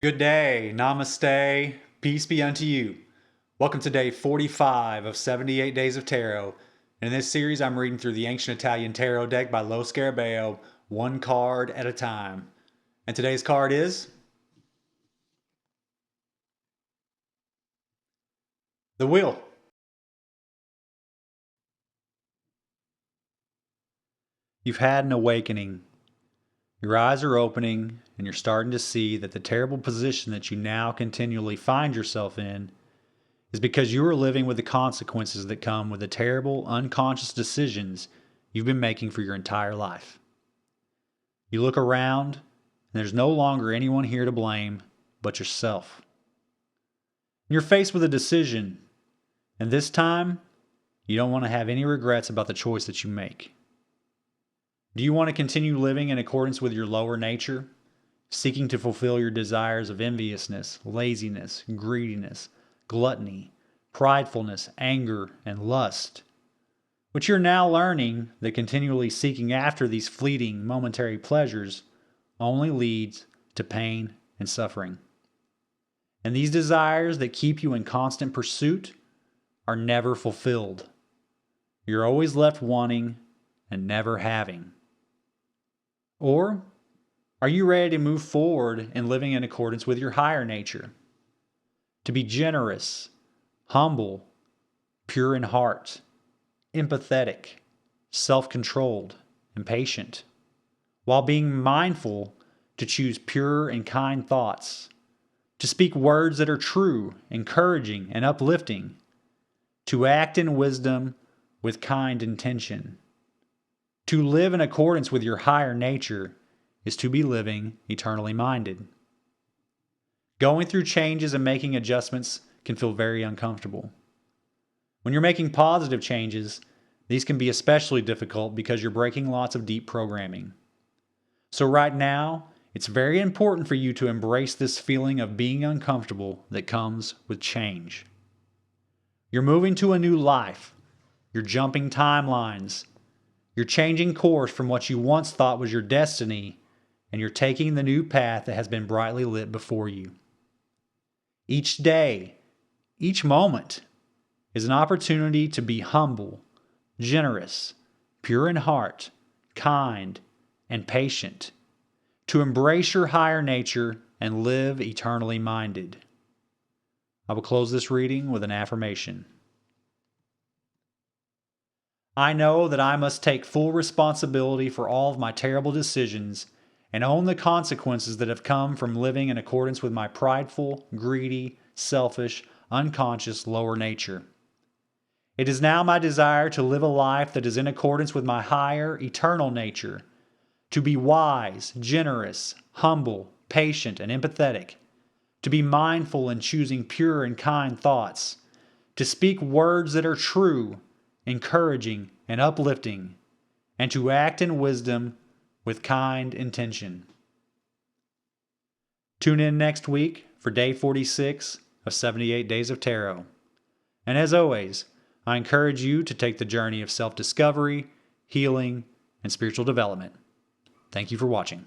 Good day, namaste, peace be unto you. Welcome to day 45 of 78 Days of Tarot. In this series, I'm reading through the ancient Italian tarot deck by Lo Scarabeo, one card at a time. And today's card is the Wheel. You've had an awakening. Your eyes are opening, and you're starting to see that the terrible position that you now continually find yourself in is because you are living with the consequences that come with the terrible, unconscious decisions you've been making for your entire life. You look around, and there's no longer anyone here to blame but yourself. You're faced with a decision, and this time, you don't want to have any regrets about the choice that you make. Do you want to continue living in accordance with your lower nature, seeking to fulfill your desires of enviousness, laziness, greediness, gluttony, pridefulness, anger, and lust, which you're now learning that continually seeking after these fleeting, momentary pleasures only leads to pain and suffering? And these desires that keep you in constant pursuit are never fulfilled. You're always left wanting and never having. Or are you ready to move forward and living in accordance with your higher nature? To be generous, humble, pure in heart, empathetic, self-controlled, and patient, while being mindful to choose pure and kind thoughts, to speak words that are true, encouraging, and uplifting, to act in wisdom with kind intention. To live in accordance with your higher nature is to be living eternally minded. Going through changes and making adjustments can feel very uncomfortable. When you're making positive changes, these can be especially difficult because you're breaking lots of deep programming. So right now, it's very important for you to embrace this feeling of being uncomfortable that comes with change. You're moving to a new life. You're jumping timelines. You're changing course from what you once thought was your destiny, and you're taking the new path that has been brightly lit before you. Each day, each moment, is an opportunity to be humble, generous, pure in heart, kind, and patient, to embrace your higher nature and live eternally minded. I will close this reading with an affirmation. I know that I must take full responsibility for all of my terrible decisions and own the consequences that have come from living in accordance with my prideful, greedy, selfish, unconscious lower nature. It is now my desire to live a life that is in accordance with my higher, eternal nature, to be wise, generous, humble, patient, and empathetic, to be mindful in choosing pure and kind thoughts, to speak words that are true, encouraging, and uplifting, and to act in wisdom with kind intention. Tune in next week for day 46 of 78 Days of Tarot. And as always, I encourage you to take the journey of self-discovery, healing, and spiritual development. Thank you for watching.